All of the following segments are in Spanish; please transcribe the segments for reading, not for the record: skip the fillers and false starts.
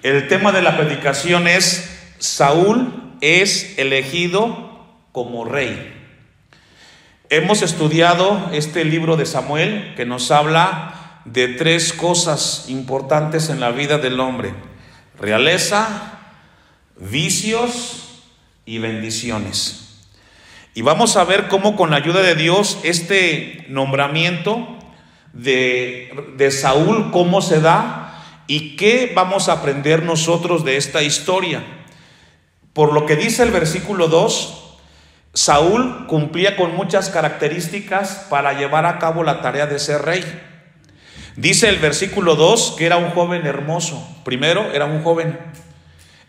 El tema de la predicación es: Saúl es elegido como rey. Hemos estudiado este libro de Samuel, que nos habla de tres cosas importantes en la vida del hombre: realeza, vicios y bendiciones. Y vamos a ver cómo, con la ayuda de Dios, este nombramiento de Saúl, cómo se da y qué vamos a aprender nosotros de esta historia. Por lo que dice el versículo 2, Saúl cumplía con muchas características para llevar a cabo la tarea de ser rey. Dice el versículo 2 que era un joven hermoso. Primero, era un joven,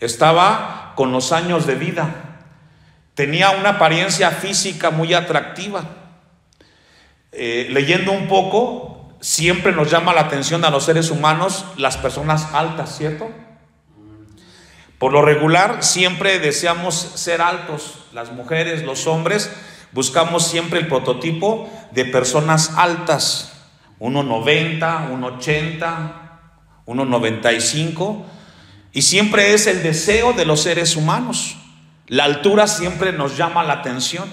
estaba con los años de vida, tenía una apariencia física muy atractiva. Leyendo un poco, siempre nos llama la atención a los seres humanos las personas altas, ¿cierto? Por lo regular siempre deseamos ser altos. Las mujeres, los hombres, buscamos siempre el prototipo de personas altas: 1,90, 1,80, 1,95, y siempre es el deseo de los seres humanos. La altura siempre nos llama la atención.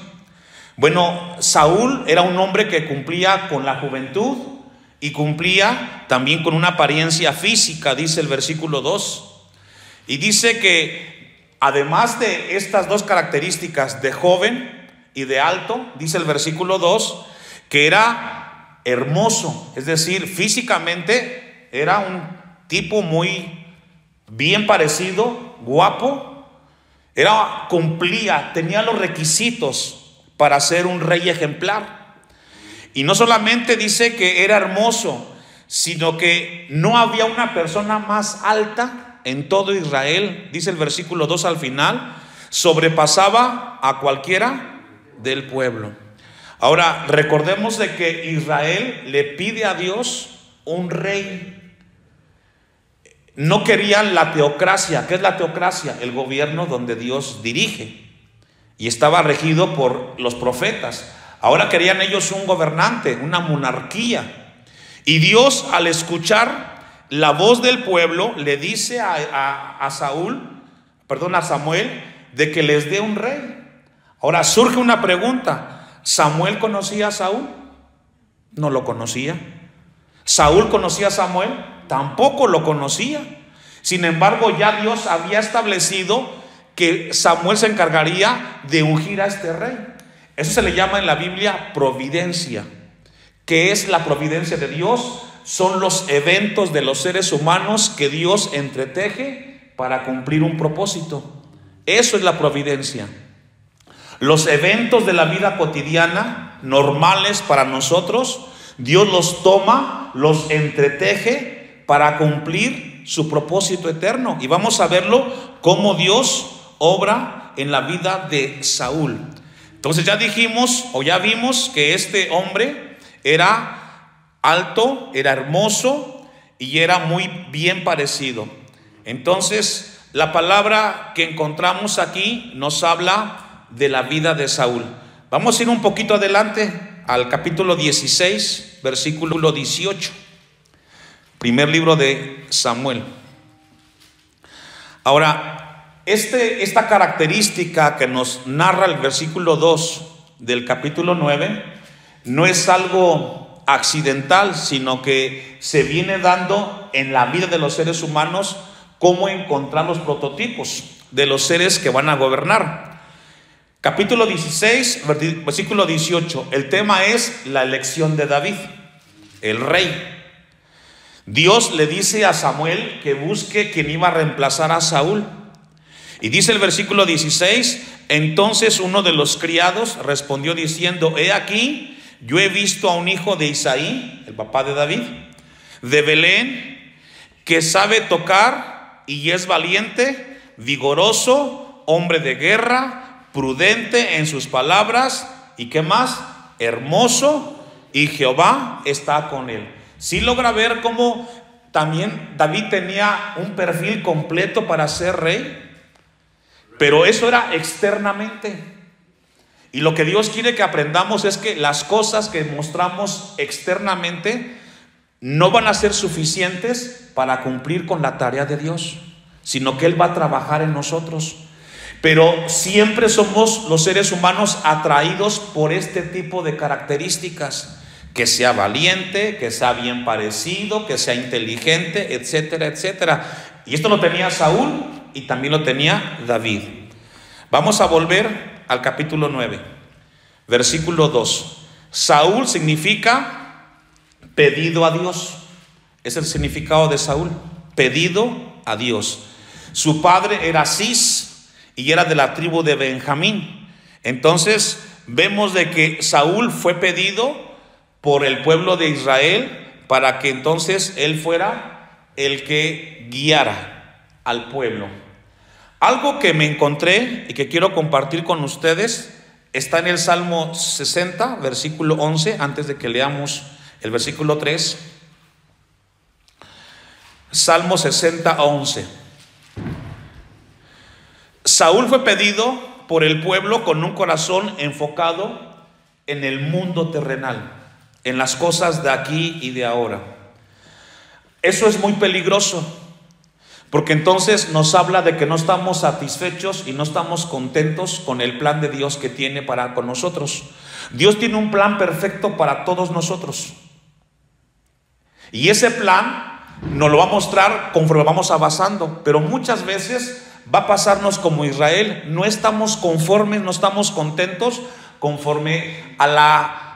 Bueno, Saúl era un hombre que cumplía con la juventud y cumplía también con una apariencia física, dice el versículo 2. Y dice que además de estas dos características, de joven y de alto, dice el versículo 2, que era hermoso, es decir, físicamente era un tipo muy bien parecido, guapo, tenía los requisitos para ser un rey ejemplar. Y no solamente dice que era hermoso, sino que no había una persona más alta en todo Israel. Dice el versículo 2 al final: sobrepasaba a cualquiera del pueblo. Ahora, recordemos de que Israel le pide a Dios un rey. No querían la teocracia. ¿Qué es la teocracia? El gobierno donde Dios dirige, y estaba regido por los profetas. Ahora querían ellos un gobernante, una monarquía. Y Dios, al escuchar la voz del pueblo, le dice a Samuel, de que les dé un rey. Ahora surge una pregunta: ¿Samuel conocía a Saúl? No lo conocía. ¿Saúl conocía a Samuel? Tampoco lo conocía. Sin embargo, ya Dios había establecido que Samuel se encargaría de ungir a este rey. Eso se le llama en la Biblia providencia. ¿Qué es la providencia de Dios? Son los eventos de los seres humanos que Dios entreteje para cumplir un propósito. Eso es la providencia. Los eventos de la vida cotidiana, normales para nosotros, Dios los toma, los entreteje para cumplir su propósito eterno. Y vamos a verlo cómo Dios obra en la vida de Saúl. Entonces ya vimos que este hombre era alto, era hermoso y era muy bien parecido. Entonces, la palabra que encontramos aquí nos habla de la vida de Saúl. Vamos a ir un poquito adelante al capítulo 16, versículo 18. Primer libro de Samuel. Ahora, esta característica que nos narra el versículo 2 del capítulo 9 no es algo accidental, sino que se viene dando en la vida de los seres humanos, cómo encontrar los prototipos de los seres que van a gobernar. Capítulo 16, versículo 18. El tema es la elección de David, el rey. Dios le dice a Samuel que busque quien iba a reemplazar a Saúl. Y dice el versículo 16: entonces uno de los criados respondió diciendo: he aquí, yo he visto a un hijo de Isaí, el papá de David, de Belén, que sabe tocar y es valiente, vigoroso, hombre de guerra, prudente en sus palabras, y ¿qué más? Hermoso, y Jehová está con él. Sí logra ver cómo también David tenía un perfil completo para ser rey, pero eso era externamente. Y lo que Dios quiere que aprendamos es que las cosas que mostramos externamente no van a ser suficientes para cumplir con la tarea de Dios. sino que Él va a trabajar en nosotros. Pero siempre somos los seres humanos atraídos por este tipo de características. Que sea valiente, que sea bien parecido, que sea inteligente, etcétera, etcétera. Y esto lo tenía Saúl y también lo tenía David. Vamos a volver al capítulo 9, versículo 2. Saúl significa pedido a Dios. Es el significado de Saúl, pedido a Dios. Su padre era Cis y era de la tribu de Benjamín. Entonces vemos de que Saúl fue pedido por el pueblo de Israel para que entonces él fuera el que guiara al pueblo. Algo que me encontré y que quiero compartir con ustedes está en el Salmo 60, versículo 11, antes de que leamos el versículo 3. Salmo 60, 11. Saúl fue pedido por el pueblo con un corazón enfocado en el mundo terrenal, en las cosas de aquí y de ahora. Eso es muy peligroso, porque entonces nos habla de que no estamos satisfechos y no estamos contentos con el plan de Dios que tiene para con nosotros. Dios tiene un plan perfecto para todos nosotros, y ese plan nos lo va a mostrar conforme vamos avanzando. Pero muchas veces va a pasarnos como Israel, no estamos conformes, no estamos contentos conforme a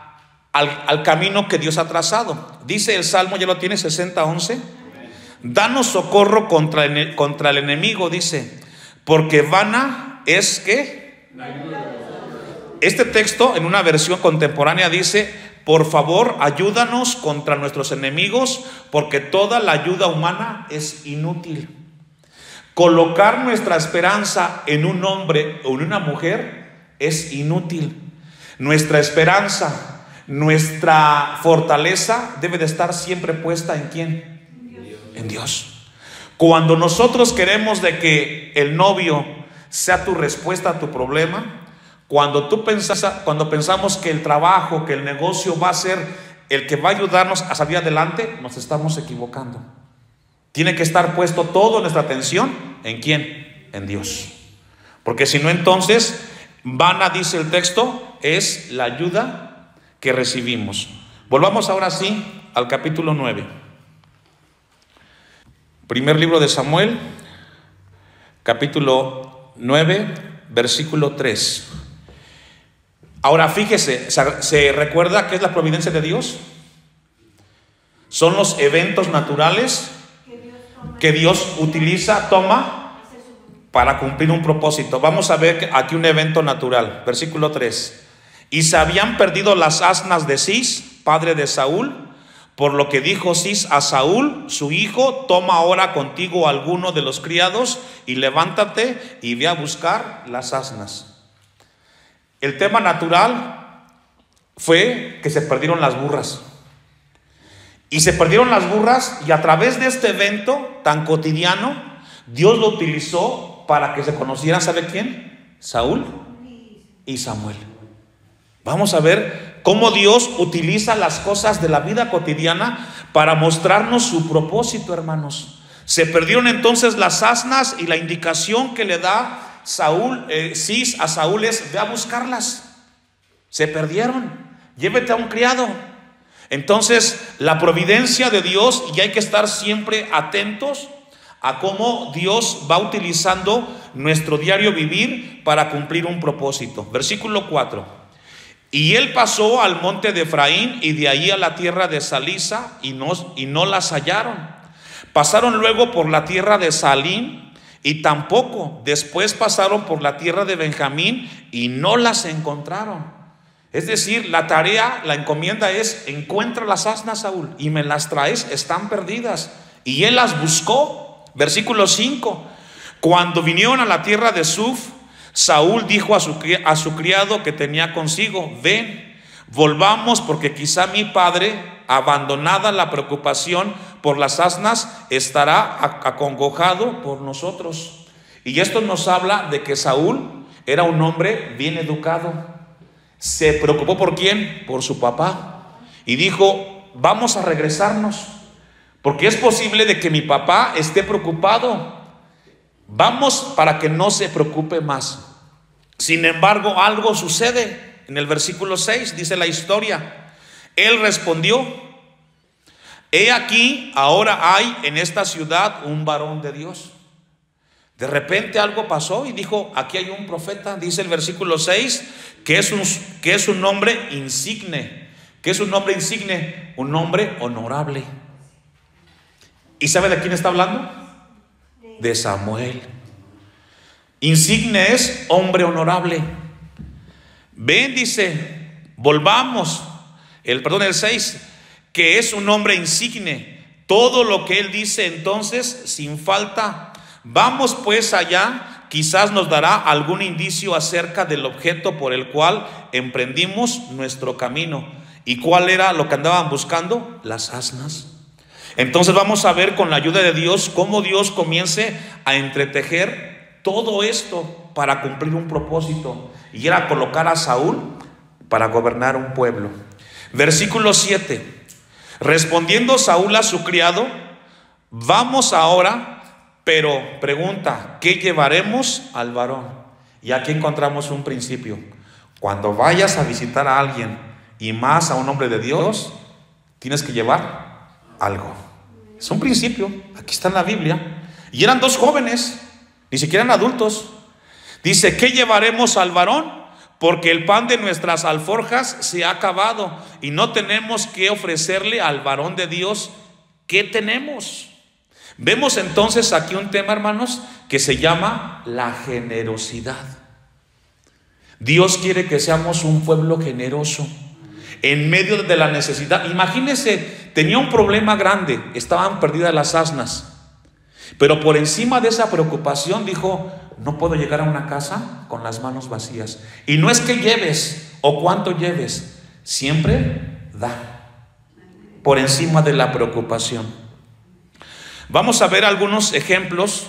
al camino que Dios ha trazado. Dice el Salmo, ya lo tiene, 60:11. Danos socorro contra el enemigo, dice, porque vana es que. Este texto en una versión contemporánea dice: por favor, ayúdanos contra nuestros enemigos, porque toda la ayuda humana es inútil. Colocar nuestra esperanza en un hombre o en una mujer es inútil. Nuestra esperanza, nuestra fortaleza debe de estar siempre puesta ¿en quién? En Dios. Cuando nosotros queremos de que el novio sea tu respuesta a tu problema, cuando pensamos que el trabajo, que el negocio va a ser el que va a ayudarnos a salir adelante, nos estamos equivocando. Tiene que estar puesto toda nuestra atención ¿en quién? En Dios. Porque si no, entonces vana, dice el texto, es la ayuda que recibimos. Volvamos ahora sí al capítulo 9. Primer libro de Samuel, capítulo 9, versículo 3. Ahora fíjese, ¿se recuerda qué es la providencia de Dios? Son los eventos naturales que Dios utiliza, toma para cumplir un propósito. Vamos a ver aquí un evento natural, versículo 3. Y se habían perdido las asnas de Cis, padre de Saúl, por lo que dijo Cis a Saúl, su hijo: toma ahora contigo a alguno de los criados y levántate y ve a buscar las asnas. El tema natural fue que se perdieron las burras. Y se perdieron las burras, y a través de este evento tan cotidiano, Dios lo utilizó para que se conocieran, ¿sabe quién? Saúl y Samuel. Vamos a ver cómo Dios utiliza las cosas de la vida cotidiana para mostrarnos su propósito, hermanos. Se perdieron entonces las asnas, y la indicación que le da Cis a Saúl es: ve a buscarlas. Se perdieron, llévete a un criado. Entonces la providencia de Dios, y hay que estar siempre atentos a cómo Dios va utilizando nuestro diario vivir para cumplir un propósito. Versículo 4. Y él pasó al monte de Efraín y de ahí a la tierra de Salisa, y no las hallaron. Pasaron luego por la tierra de Salim y tampoco. Después pasaron por la tierra de Benjamín y no las encontraron. Es decir, la tarea, la encomienda es: encuentra las asnas, Saúl, y me las traes, están perdidas. Y él las buscó. Versículo 5. Cuando vinieron a la tierra de Suf, Saúl dijo a su criado que tenía consigo: ven, volvamos, porque quizá mi padre, abandonada la preocupación por las asnas, estará acongojado por nosotros. Y esto nos habla de que Saúl era un hombre bien educado. Se preocupó ¿por quién? Por su papá. Y dijo: vamos a regresarnos, porque es posible de que mi papá esté preocupado Vamos para que no se preocupe más. Sin embargo, algo sucede. En el versículo 6 dice la historia. Él respondió: he aquí, ahora hay en esta ciudad un varón de Dios. De repente algo pasó y dijo: aquí hay un profeta. Dice el versículo 6 que es un hombre insigne. ¿Qué es un hombre insigne? Un hombre honorable. ¿Y sabe de quién está hablando? De Samuel. Insigne es hombre honorable. Ven, dice, volvamos. El 6, que es un hombre insigne. Todo lo que él dice entonces sin falta. Vamos pues allá, quizás nos dará algún indicio acerca del objeto por el cual emprendimos nuestro camino. ¿Y cuál era lo que andaban buscando? Las asnas. Entonces vamos a ver con la ayuda de Dios cómo Dios comience a entretejer todo esto para cumplir un propósito, y era colocar a Saúl para gobernar un pueblo. Versículo 7. Respondiendo Saúl a su criado: vamos ahora. Pero pregunta: ¿qué llevaremos al varón? Y aquí encontramos un principio. Cuando vayas a visitar a alguien, y más a un hombre de Dios, tienes que llevar algo. Es un principio, aquí está en la Biblia. Y eran dos jóvenes, ni siquiera eran adultos. Dice: ¿qué llevaremos al varón? Porque el pan de nuestras alforjas se ha acabado, y no tenemos que ofrecerle al varón de Dios. ¿Qué tenemos? Vemos entonces aquí un tema, hermanos, que se llama la generosidad. Dios quiere que seamos un pueblo generoso en medio de la necesidad. Imagínense, tenía un problema grande, estaban perdidas las asnas, pero por encima de esa preocupación dijo: no puedo llegar a una casa con las manos vacías. Y no es que lleves o cuánto lleves, siempre da, por encima de la preocupación. Vamos a ver algunos ejemplos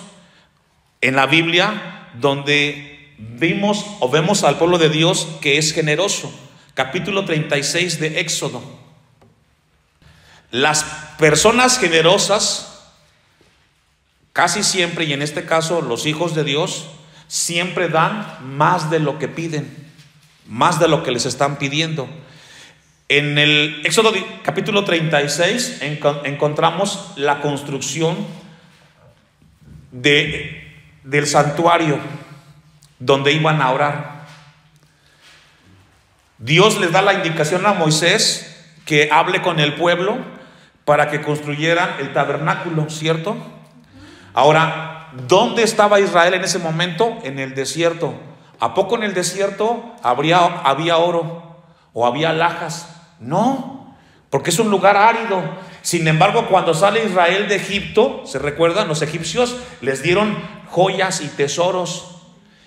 en la Biblia donde vemos al pueblo de Dios que es generoso. Capítulo 36 de Éxodo. Las personas generosas casi siempre, y en este caso los hijos de Dios, siempre dan más de lo que piden, más de lo que les están pidiendo. En el Éxodo capítulo 36 encontramos la construcción del santuario donde iban a orar. Dios les da la indicación a Moisés que hable con el pueblo para que construyeran el tabernáculo, ¿cierto? Ahora, ¿dónde estaba Israel en ese momento? En el desierto. ¿A poco en el desierto había oro o había alhajas? No, porque es un lugar árido. Sin embargo, cuando sale Israel de Egipto, ¿se recuerdan? Los egipcios les dieron joyas y tesoros.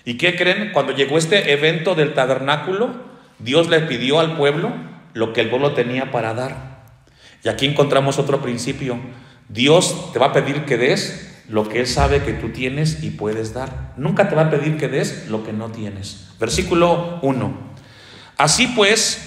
¿Y qué creen? Cuando llegó este evento del tabernáculo, Dios le pidió al pueblo lo que el pueblo tenía para dar. Y aquí encontramos otro principio. Dios te va a pedir que des lo que Él sabe que tú tienes y puedes dar. Nunca te va a pedir que des lo que no tienes. Versículo 1. Así pues,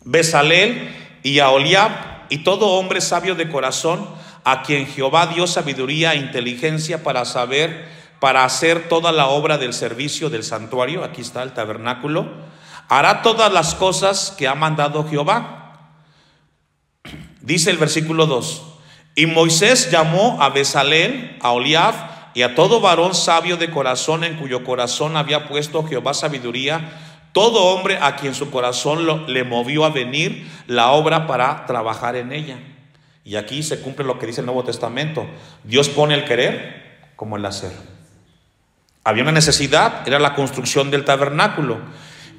Bezaleel y Aholiab y todo hombre sabio de corazón, a quien Jehová dio sabiduría e inteligencia para hacer toda la obra del servicio del santuario, aquí está el tabernáculo, hará todas las cosas que ha mandado Jehová. Dice el versículo 2: y Moisés llamó a Bezaleel, a Aholiab y a todo varón sabio de corazón, en cuyo corazón había puesto Jehová sabiduría, todo hombre a quien su corazón le movió a venir la obra para trabajar en ella. Y aquí se cumple lo que dice el Nuevo Testamento: Dios pone el querer como el hacer. Había una necesidad, era la construcción del tabernáculo.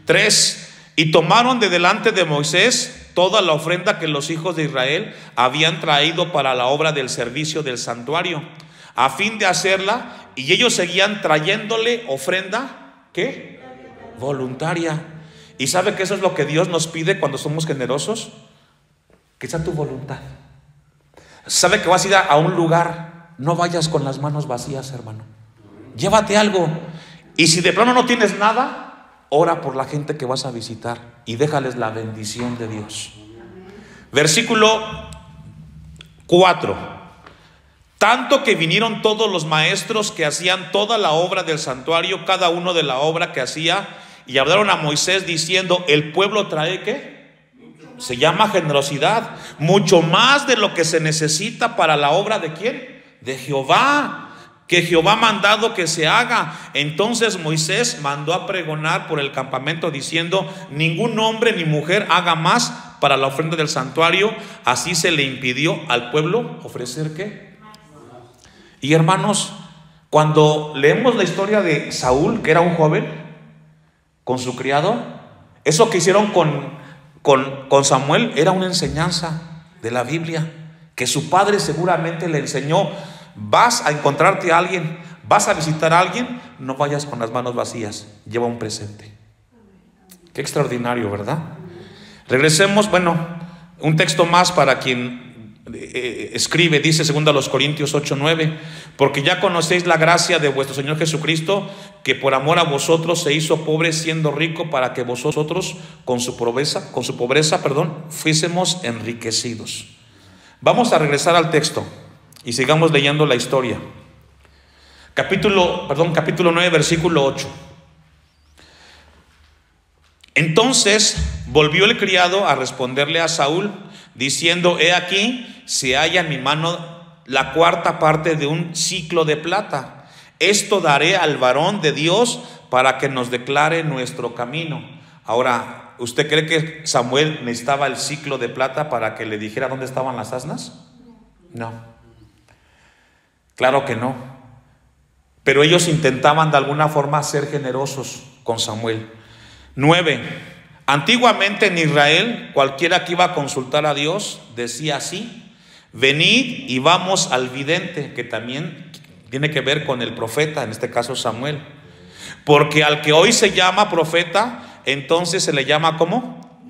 3. Y tomaron de delante de Moisés toda la ofrenda que los hijos de Israel habían traído para la obra del servicio del santuario, a fin de hacerla, y ellos seguían trayéndole ofrenda, ¿qué? Voluntaria. ¿Y sabe que eso es lo que Dios nos pide cuando somos generosos? Que sea tu voluntad. ¿Sabe que vas a ir a un lugar? No vayas con las manos vacías, hermano. Llévate algo. Y si de plano no tienes nada, ora por la gente que vas a visitar y déjales la bendición de Dios. Versículo 4. Tanto que vinieron todos los maestros que hacían toda la obra del santuario, cada uno de la obra que hacía, y hablaron a Moisés diciendo: el pueblo trae ¿qué? Se llama generosidad, mucho más de lo que se necesita para la obra ¿de quién? De Jehová, que Jehová ha mandado que se haga. Entonces Moisés mandó a pregonar por el campamento diciendo: ningún hombre ni mujer haga más para la ofrenda del santuario. Así se le impidió al pueblo ofrecer ¿qué? Y hermanos, cuando leemos la historia de Saúl, que era un joven, con su criado, eso que hicieron con Samuel era una enseñanza de la Biblia, que su padre seguramente le enseñó: vas a encontrarte a alguien, vas a visitar a alguien, no vayas con las manos vacías, lleva un presente. Qué extraordinario, ¿verdad? Regresemos, un texto más para quien escribe, dice 2 Corintios 8:9: porque ya conocéis la gracia de vuestro Señor Jesucristo, que por amor a vosotros se hizo pobre siendo rico, para que vosotros con su pobreza, fuésemos enriquecidos. Vamos a regresar al texto y sigamos leyendo la historia. Capítulo 9, versículo 8. Entonces volvió el criado a responderle a Saúl, diciendo: he aquí, se halla en mi mano la cuarta parte de un siclo de plata. Esto daré al varón de Dios para que nos declare nuestro camino. Ahora, ¿usted cree que Samuel necesitaba el siclo de plata para que le dijera dónde estaban las asnas? No, claro que no. Pero ellos intentaban de alguna forma ser generosos con Samuel. 9. Antiguamente en Israel, cualquiera que iba a consultar a Dios decía así: venid y vamos al vidente, que también tiene que ver con el profeta, en este caso Samuel. Porque al que hoy se llama profeta, entonces se le llama ¿cómo?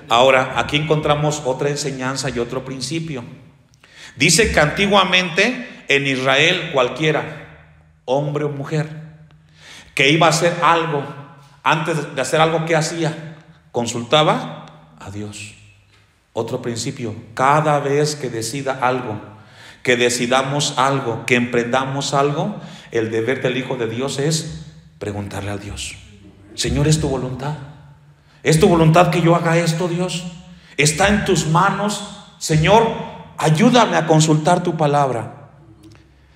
Ahora, aquí encontramos otra enseñanza y otro principio. Dice que antiguamente en Israel cualquiera, hombre o mujer, que iba a hacer algo, antes de hacer algo, ¿qué hacía? Consultaba a Dios. Otro principio: cada vez que decida algo, que decidamos algo, que emprendamos algo, el deber del Hijo de Dios es preguntarle a Dios: Señor, ¿es tu voluntad? ¿Es tu voluntad que yo haga esto, Dios? ¿Está en tus manos? Señor, ayúdame a consultar tu palabra.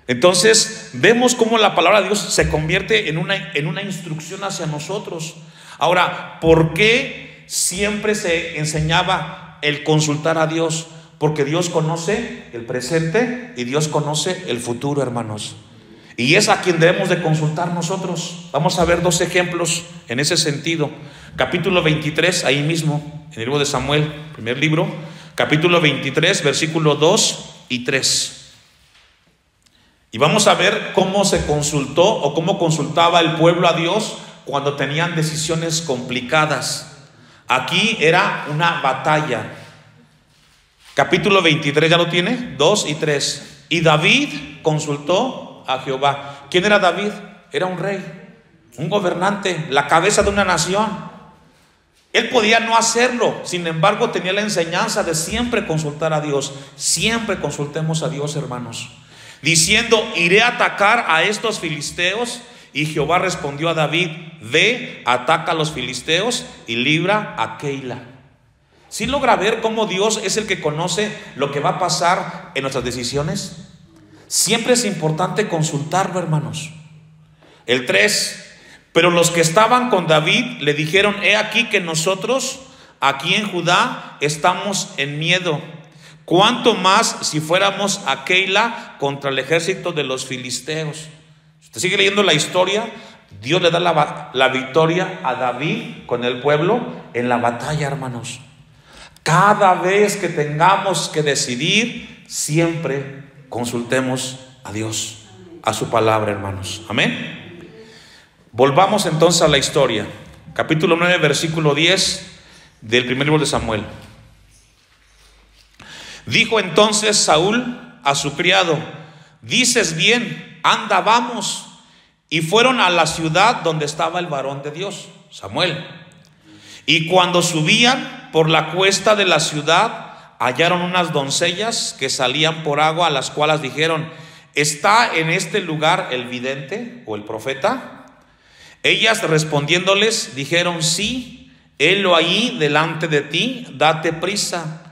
Entonces vemos cómo la palabra de Dios se convierte en una instrucción hacia nosotros. Ahora, ¿por qué siempre se enseñaba el consultar a Dios? Porque Dios conoce el presente y Dios conoce el futuro, hermanos. Y es a quien debemos de consultar nosotros. Vamos a ver 2 ejemplos en ese sentido. Capítulo 23, ahí mismo, en el libro de Samuel, primer libro, capítulo 23, versículo 2 y 3. Y vamos a ver cómo se consultó o cómo consultaba el pueblo a Dios cuando tenían decisiones complicadas. Aquí era una batalla. Capítulo 23, ¿ya lo tiene? 2 y 3. Y David consultó a Jehová. ¿Quién era David? Era un rey, un gobernante, la cabeza de una nación. Él podía no hacerlo, sin embargo tenía la enseñanza de siempre consultar a Dios. Siempre consultemos a Dios, hermanos, diciendo: iré a atacar a estos filisteos. Y Jehová respondió a David: ve, ataca a los filisteos y libra a Keila. ¿Sí logra ver cómo Dios es el que conoce lo que va a pasar en nuestras decisiones? Siempre es importante consultarlo, hermanos. El 3. Pero los que estaban con David le dijeron: he aquí que nosotros aquí en Judá estamos en miedo. ¿Cuánto más si fuéramos a Keila contra el ejército de los filisteos? Usted sigue leyendo la historia. Dios le da la victoria a David con el pueblo en la batalla, hermanos. Cada vez que tengamos que decidir, siempre consultemos a Dios, a su palabra, hermanos. Amén. Volvamos entonces a la historia. Capítulo 9, versículo 10 del primer libro de Samuel. Dijo entonces Saúl a su criado: dices bien, anda, vamos. Y fueron a la ciudad donde estaba el varón de Dios, Samuel. Y cuando subían por la cuesta de la ciudad, hallaron unas doncellas que salían por agua, a las cuales dijeron: ¿está en este lugar el vidente o el profeta? Ellas respondiéndoles dijeron: sí, helo ahí delante de ti, date prisa,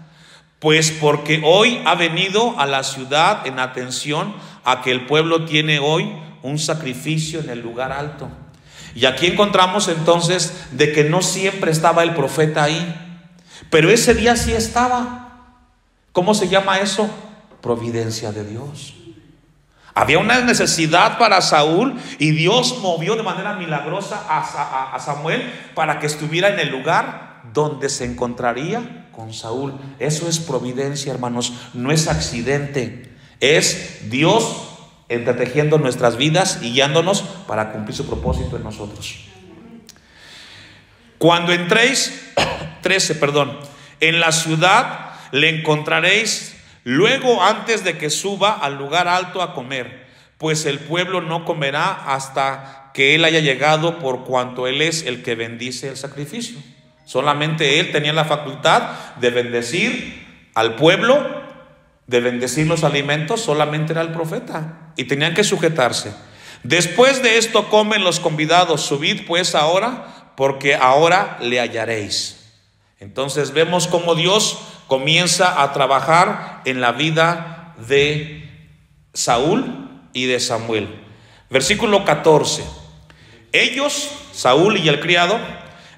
pues porque hoy ha venido a la ciudad en atención a que el pueblo tiene hoy un sacrificio en el lugar alto. Y aquí encontramos entonces de que no siempre estaba el profeta ahí, pero ese día sí estaba. ¿Cómo se llama eso? Providencia de Dios. Había una necesidad para Saúl y Dios movió de manera milagrosa a Samuel para que estuviera en el lugar donde se encontraría con Saúl. Eso es providencia, hermanos, no es accidente. Es Dios entretejiendo nuestras vidas y guiándonos para cumplir su propósito en nosotros. Cuando entréis, 13, en la ciudad le encontraréis luego antes de que suba al lugar alto a comer, pues el pueblo no comerá hasta que él haya llegado, por cuanto él es el que bendice el sacrificio. Solamente él tenía la facultad de bendecir al pueblo, de bendecir los alimentos, solamente era el profeta, y tenían que sujetarse. Después de esto comen los convidados, subid pues ahora, porque ahora le hallaréis. Entonces vemos cómo Dios comienza a trabajar en la vida de Saúl y de Samuel. Versículo 14. Ellos, Saúl y el criado,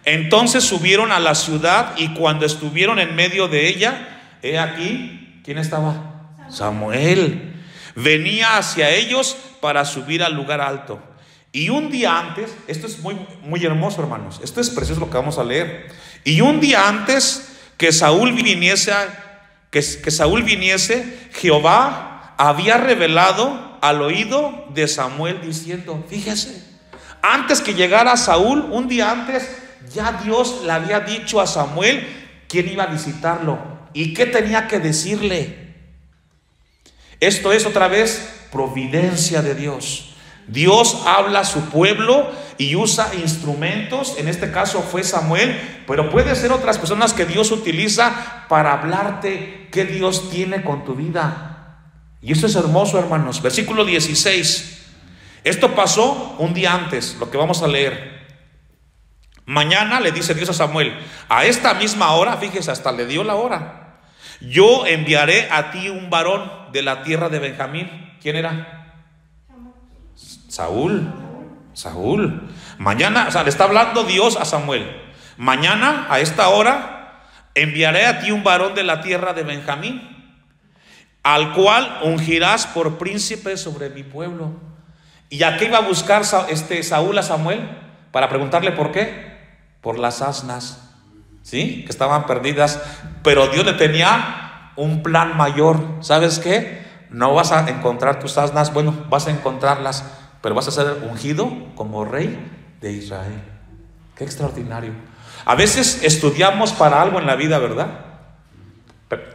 entonces subieron a la ciudad, y cuando estuvieron en medio de ella, he aquí, ¿quién estaba? Samuel. Venía hacia ellos para subir al lugar alto. Y un día antes, esto es muy hermoso, hermanos, esto es precioso lo que vamos a leer. Y un día antes que Saúl viniese, Jehová había revelado al oído de Samuel diciendo, fíjese, antes que llegara Saúl, un día antes, ya Dios le había dicho a Samuel quién iba a visitarlo y qué tenía que decirle. Esto es otra vez providencia de Dios. Dios habla a su pueblo y usa instrumentos. En este caso fue Samuel, pero puede ser otras personas que Dios utiliza para hablarte qué Dios tiene con tu vida. Y esto es hermoso, hermanos. Versículo 16. Esto pasó un día antes, lo que vamos a leer. Mañana le dice Dios a Samuel, a esta misma hora, fíjese, hasta le dio la hora, yo enviaré a ti un varón de la tierra de Benjamín. ¿Quién era? Saúl. Mañana, o sea, le está hablando Dios a Samuel. Mañana a esta hora enviaré a ti un varón de la tierra de Benjamín, al cual ungirás por príncipe sobre mi pueblo. ¿Y a qué iba a buscar Saúl a Samuel? Para preguntarle por qué. Por las asnas, ¿sí? Que estaban perdidas. Pero Dios le tenía un plan mayor. ¿Sabes qué? No vas a encontrar tus asnas, bueno, vas a encontrarlas, pero vas a ser ungido como rey de Israel. Qué extraordinario. A veces estudiamos para algo en la vida, ¿verdad?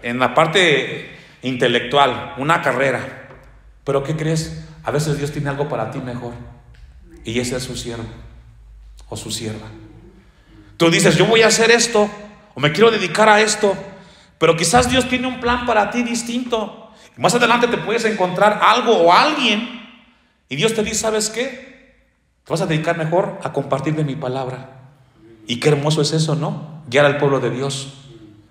En la parte intelectual, una carrera. Pero ¿qué crees? A veces Dios tiene algo para ti mejor, y ese es su siervo o su sierva. Tú dices, yo voy a hacer esto, o me quiero dedicar a esto, pero quizás Dios tiene un plan para ti distinto. Más adelante te puedes encontrar algo o alguien, y Dios te dice, ¿sabes qué? Te vas a dedicar mejor a compartir de mi palabra. Y qué hermoso es eso, ¿no? Guiar al pueblo de Dios,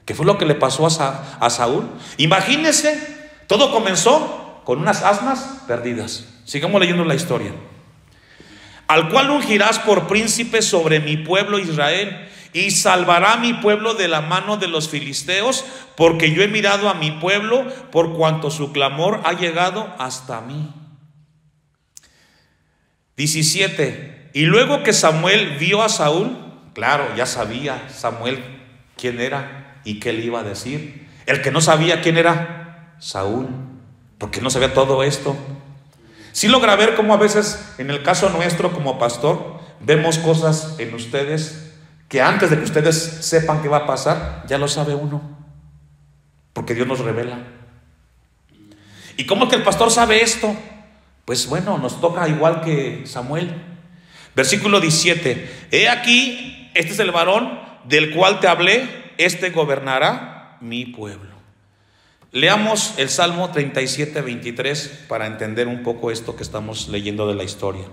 que fue lo que le pasó a Saúl. Imagínense, todo comenzó con unas asnas perdidas. Sigamos leyendo la historia. Al cual ungirás por príncipe sobre mi pueblo Israel, y salvará a mi pueblo de la mano de los filisteos, porque yo he mirado a mi pueblo, por cuanto su clamor ha llegado hasta mí. 17. Y luego que Samuel vio a Saúl, claro, ya sabía Samuel quién era y qué le iba a decir. El que no sabía quién era Saúl, porque no sabía todo esto. Sí logra ver cómo a veces, en el caso nuestro como pastor, vemos cosas en ustedes que antes de que ustedes sepan qué va a pasar, ya lo sabe uno, porque Dios nos revela. ¿Y cómo es que el pastor sabe esto? Pues bueno, nos toca igual que Samuel. Versículo 17. He aquí, este es el varón del cual te hablé, este gobernará mi pueblo. Leamos el Salmo 37, 23 para entender un poco esto que estamos leyendo de la historia.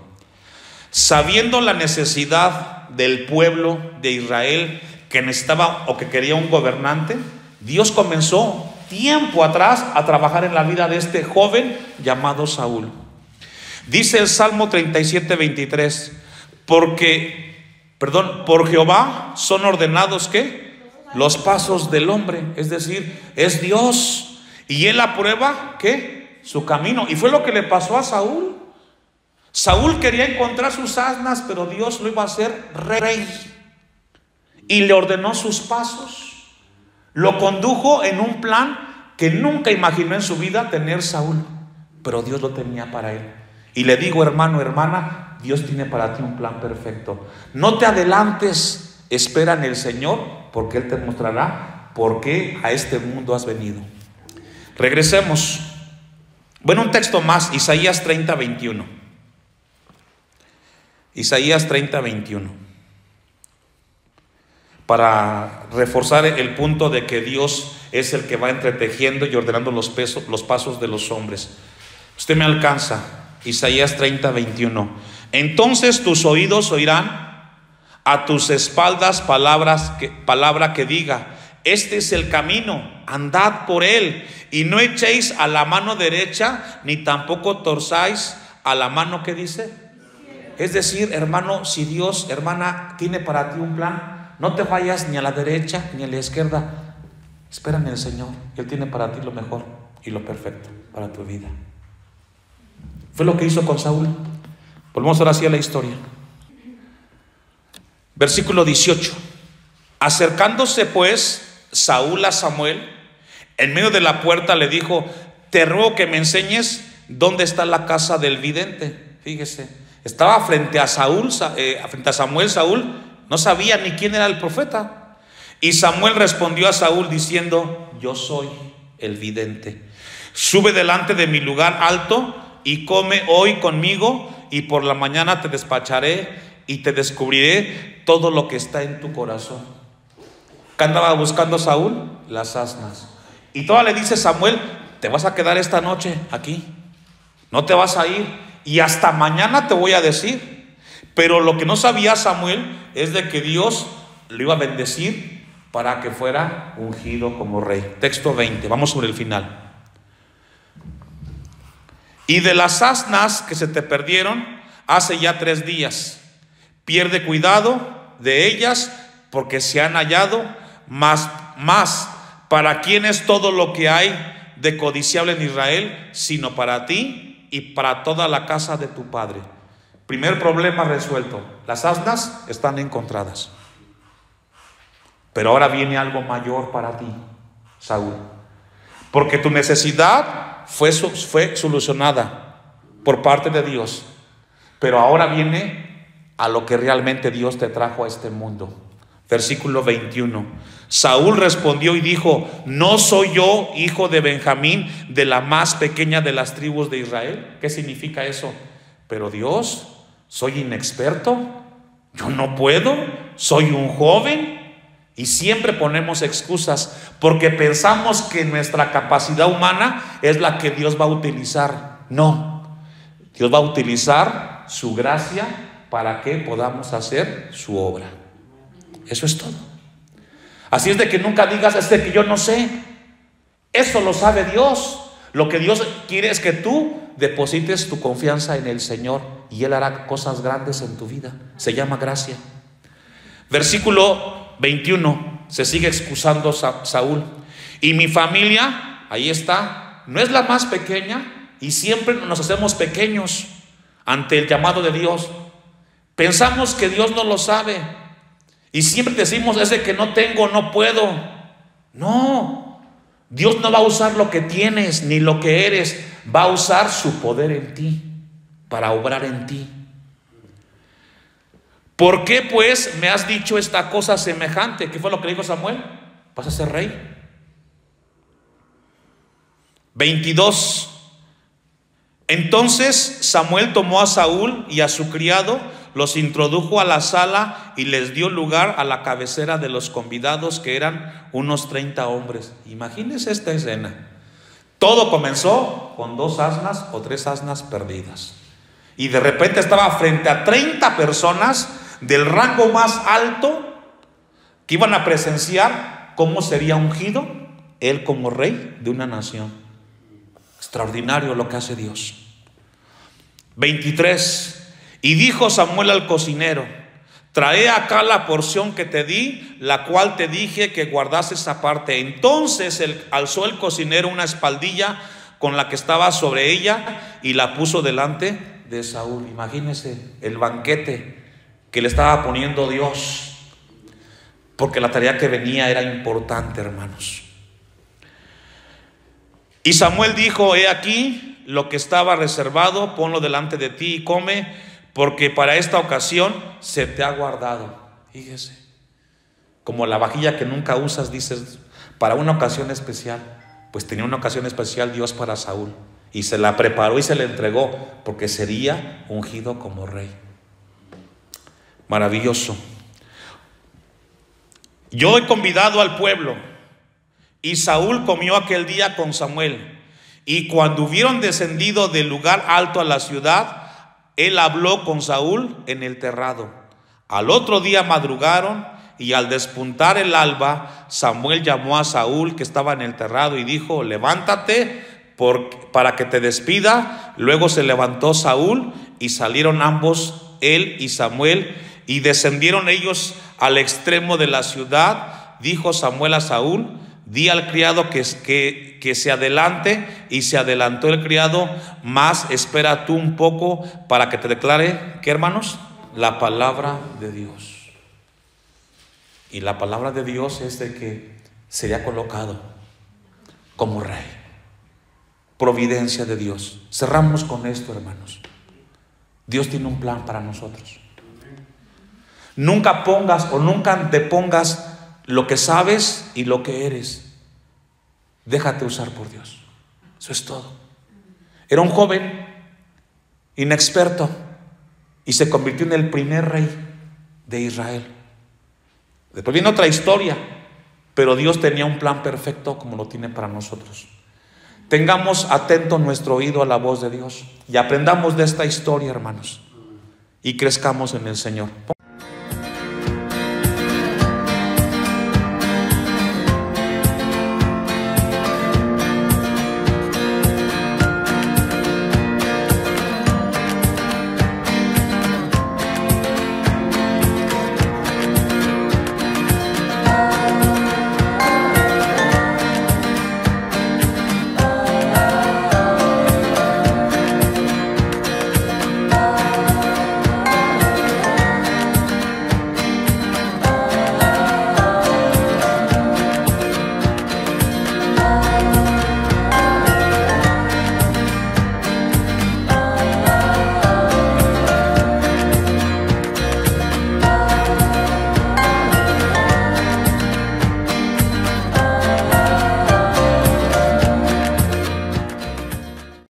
Sabiendo la necesidad del pueblo de Israel que necesitaba o que quería un gobernante, Dios comenzó tiempo atrás a trabajar en la vida de este joven llamado Saúl. Dice el Salmo 37, 23, por Jehová son ordenados, ¿qué? Los pasos del hombre, es decir, es Dios, y él aprueba, ¿qué? Su camino. Y fue lo que le pasó a Saúl. Saúl quería encontrar sus asnas, pero Dios lo iba a hacer rey, y le ordenó sus pasos, lo condujo en un plan que nunca imaginó en su vida tener Saúl, pero Dios lo tenía para él. Y le digo, hermano, hermana, Dios tiene para ti un plan perfecto. No te adelantes, espera en el Señor, porque Él te mostrará por qué a este mundo has venido. Regresemos. Bueno, un texto más, Isaías 30, 21. Isaías 30, 21. Para reforzar el punto de que Dios es el que va entretejiendo y ordenando los pasos de los hombres. Usted me alcanza. Isaías 30, 21. Entonces tus oídos oirán, a tus espaldas palabra que diga, este es el camino, andad por él, y no echéis a la mano derecha, ni tampoco torzáis a la mano que dice. Es decir, hermano, si Dios, hermana, tiene para ti un plan, no te vayas ni a la derecha ni a la izquierda. Espera en el Señor, Él tiene para ti lo mejor y lo perfecto para tu vida. Fue lo que hizo con Saúl. Volvemos ahora sí a la historia. Versículo 18. Acercándose pues Saúl a Samuel, en medio de la puerta le dijo, te ruego que me enseñes dónde está la casa del vidente. Fíjese, estaba frente a Samuel. Saúl no sabía ni quién era el profeta. Y Samuel respondió a Saúl diciendo, yo soy el vidente. Sube delante de mi lugar alto y come hoy conmigo, y por la mañana te despacharé y te descubriré todo lo que está en tu corazón. ¿Qué andaba buscando Saúl? Las asnas. Y todavía le dice Samuel, te vas a quedar esta noche aquí, no te vas a ir, y hasta mañana te voy a decir. Pero lo que no sabía Samuel es de que Dios lo iba a bendecir para que fuera ungido como rey. Texto 20, vamos sobre el final. Y de las asnas que se te perdieron hace ya 3 días, pierde cuidado de ellas, porque se han hallado. Más, ¿para quién es todo lo que hay de codiciable en Israel, sino para ti y para toda la casa de tu padre? Primer problema resuelto, las asnas están encontradas. Pero ahora viene algo mayor para ti, Saúl, porque tu necesidad fue solucionada por parte de Dios, pero ahora viene a lo que realmente Dios te trajo a este mundo. Versículo 21. Saúl respondió y dijo, ¿no soy yo hijo de Benjamín, de la más pequeña de las tribus de Israel? ¿Qué significa eso? Pero Dios, soy inexperto, yo no puedo, soy un joven. Y siempre ponemos excusas porque pensamos que nuestra capacidad humana es la que Dios va a utilizar. No, Dios va a utilizar su gracia para que podamos hacer su obra. Eso es todo. Así es de que nunca digas, es de que yo no sé. Eso lo sabe Dios. Lo que Dios quiere es que tú deposites tu confianza en el Señor, y Él hará cosas grandes en tu vida. Se llama gracia. Versículo 21, se sigue excusando Saúl. Y mi familia, ahí está, no es la más pequeña, y siempre nos hacemos pequeños ante el llamado de Dios. Pensamos que Dios no lo sabe, y siempre decimos, es de que no tengo, no puedo. No, Dios no va a usar lo que tienes ni lo que eres, va a usar su poder en ti para obrar en ti. ¿Por qué pues me has dicho esta cosa semejante? ¿Qué fue lo que dijo Samuel? Vas a ser rey. 22. Entonces Samuel tomó a Saúl y a su criado, los introdujo a la sala y les dio lugar a la cabecera de los convidados, que eran unos 30 hombres. Imagínense esta escena. Todo comenzó con 2 asnas o 3 asnas perdidas. Y de repente estaba frente a 30 personas del rango más alto que iban a presenciar cómo sería ungido él como rey de una nación. Extraordinario lo que hace Dios. 23. Y dijo Samuel al cocinero: trae acá la porción que te di, la cual te dije que guardases aparte. Entonces alzó el cocinero una espaldilla con la que estaba sobre ella y la puso delante de Saúl. Imagínense el banquete que le estaba poniendo Dios, porque la tarea que venía era importante, hermanos. Y Samuel dijo: he aquí lo que estaba reservado, ponlo delante de ti y come, porque para esta ocasión se te ha guardado. Fíjese, como la vajilla que nunca usas, dices, para una ocasión especial. Pues tenía una ocasión especial Dios para Saúl, y se la preparó y se la entregó, porque sería ungido como rey. Maravilloso. Yo he convidado al pueblo, y Saúl comió aquel día con Samuel. Y cuando hubieron descendido del lugar alto a la ciudad, él habló con Saúl en el terrado. Al otro día madrugaron, y al despuntar el alba, Samuel llamó a Saúl, que estaba en el terrado, y dijo: levántate para que te despida. Luego se levantó Saúl, y salieron ambos, él y Samuel, y descendieron ellos al extremo de la ciudad. Dijo Samuel a Saúl: di al criado que se adelante. Y se adelantó el criado, mas espera tú un poco para que te declare, ¿qué, hermanos? La palabra de Dios. Y la palabra de Dios es de que sería colocado como rey. Providencia de Dios. Cerramos con esto, hermanos. Dios tiene un plan para nosotros. Nunca pongas o nunca antepongas lo que sabes y lo que eres. Déjate usar por Dios. Eso es todo. Era un joven inexperto y se convirtió en el primer rey de Israel. Después viene otra historia, pero Dios tenía un plan perfecto como lo tiene para nosotros. Tengamos atento nuestro oído a la voz de Dios y aprendamos de esta historia, hermanos, y crezcamos en el Señor.